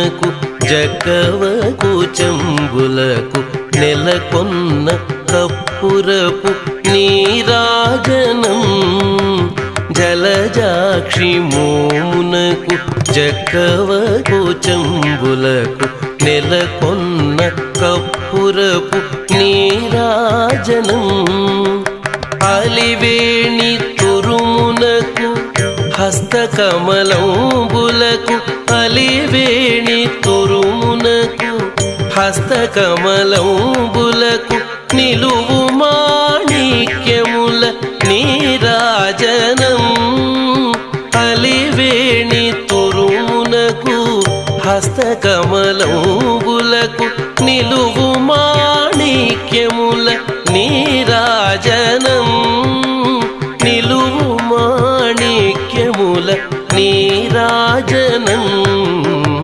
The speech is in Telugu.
మోమునకు జక్కవకు చెంబులకు నెలకొన్న కప్పురపు నీరాజనం జలజాక్షి మోమునకు జక్కవకు చెంబులకు నెలకొన్న కప్పురపు నీరాజనం అలివేణి తురుమునకు హస్తకమలంబులకు అలివేణి తురుమునకు హస్తకమలంబులకు నిలువు మాణిక్యముల నీరాజనం అలివేణి తురుమునకు హస్తకమలంబులకు నిలువు మాణిక్యముల నీరాజనం నిలువు మాణిక్యముల నీరాజనం